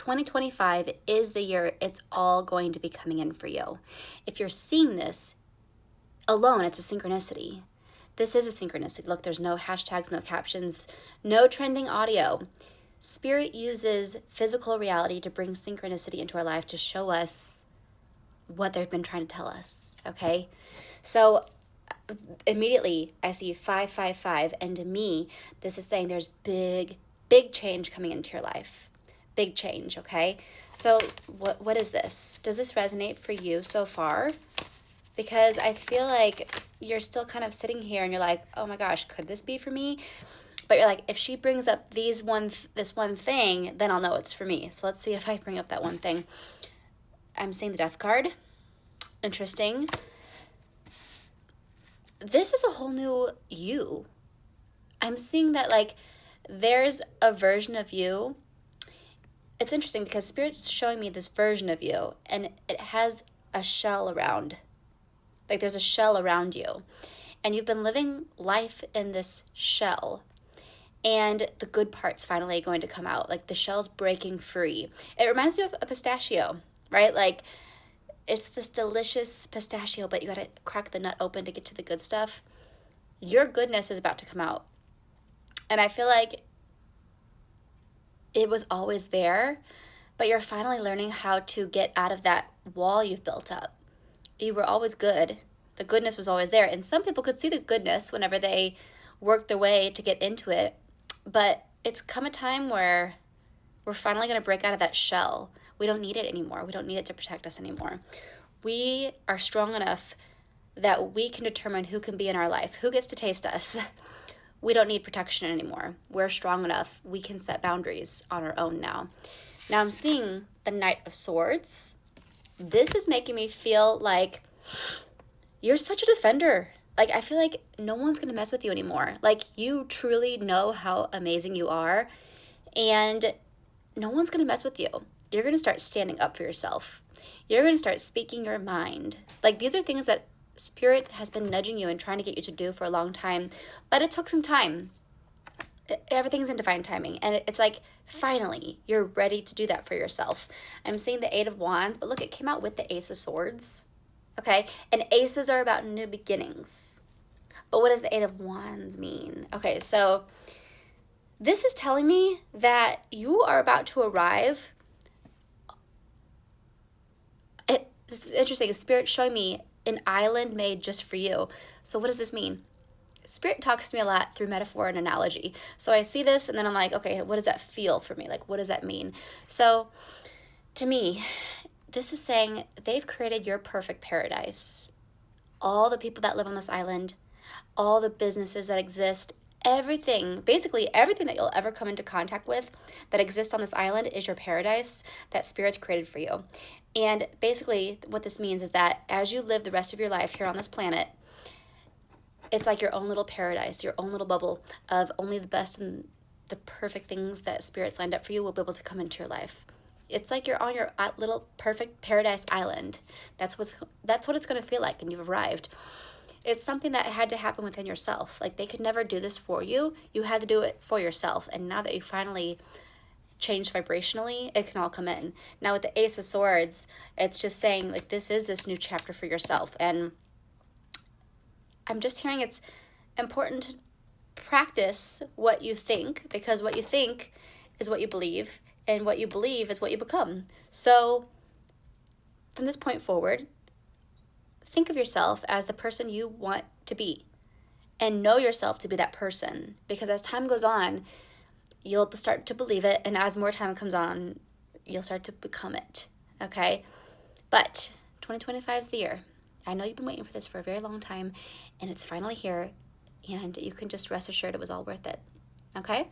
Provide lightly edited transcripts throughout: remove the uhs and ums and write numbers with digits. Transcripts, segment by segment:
2025 is the year it's all going to be coming in for you. If you're seeing this alone, it's a synchronicity. This is a synchronicity. Look, there's no hashtags, no captions, no trending audio. Spirit uses physical reality to bring synchronicity into our life to show us what they've been trying to tell us, okay? So immediately I see 555, and to me, this is saying there's big change coming into your life. Big change, okay? So what is this? Does this resonate for you so far? Because I feel like you're still kind of sitting here and you're like, oh my gosh, could this be for me? But you're like, if she brings up this one thing, then I'll know it's for me. So let's see if I bring up that one thing. I'm seeing the Death card. Interesting. This is a whole new you. I'm seeing that like there's a version of you. It's interesting because Spirit's showing me this version of you, and it has a shell around. Like there's a shell around you, and you've been living life in this shell, and the good part's finally going to come out. Like the shell's breaking free. It reminds me of a pistachio, right? Like it's this delicious pistachio, but you got to crack the nut open to get to the good stuff. Your goodness is about to come out. And I feel like it was always there, but you're finally learning how to get out of that wall you've built up. You were always good. The goodness was always there. And some people could see the goodness whenever they worked their way to get into it. But it's come a time where we're finally going to break out of that shell. We don't need it anymore. We don't need it to protect us anymore. We are strong enough that we can determine who can be in our life, who gets to taste us. We don't need protection anymore. We're strong enough. We can set boundaries on our own now. Now I'm seeing the Knight of Swords. This is making me feel like you're such a defender. Like, I feel like no one's going to mess with you anymore. Like, you truly know how amazing you are, and no one's going to mess with you. You're going to start standing up for yourself. You're going to start speaking your mind. Like, these are things that Spirit has been nudging you and trying to get you to do for a long time, but it took some time. Everything's in divine timing, and it's like, finally, you're ready to do that for yourself. I'm seeing the Eight of Wands, but look, it came out with the Ace of Swords, okay? And aces are about new beginnings. But what does the Eight of Wands mean? Okay, so this is telling me that you are about to arrive. It's interesting. Spirit showing me an island made just for you. So what does this mean? Spirit talks to me a lot through metaphor and analogy. So I see this and then I'm like, okay, what does that feel for me? Like, what does that mean? So to me, this is saying they've created your perfect paradise. All the people that live on this island, all the businesses that exist, everything, basically everything that you'll ever come into contact with that exists on this island is your paradise that Spirit's created for you. And basically what this means is that as you live the rest of your life here on this planet, it's like your own little paradise, your own little bubble of only the best and the perfect things that Spirit's lined up for you will be able to come into your life. It's like you're on your little perfect paradise island. That's what it's going to feel like, and you've arrived. It's something that had to happen within yourself. Like, they could never do this for you. You had to do it for yourself. And now that you finally changed vibrationally, it can all come in. Now with the Ace of Swords, it's just saying, like, this is this new chapter for yourself. And I'm just hearing it's important to practice what you think, because what you think is what you believe, and what you believe is what you become. So from this point forward, think of yourself as the person you want to be, and know yourself to be that person, because as time goes on, you'll start to believe it, and as more time comes on, you'll start to become it, okay? But 2025 is the year. I know you've been waiting for this for a very long time, and it's finally here, and you can just rest assured it was all worth it, okay?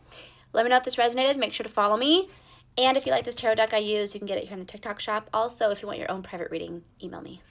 Let me know if this resonated. Make sure to follow me, and if you like this tarot deck I use, you can get it here in the TikTok shop. Also, if you want your own private reading, email me.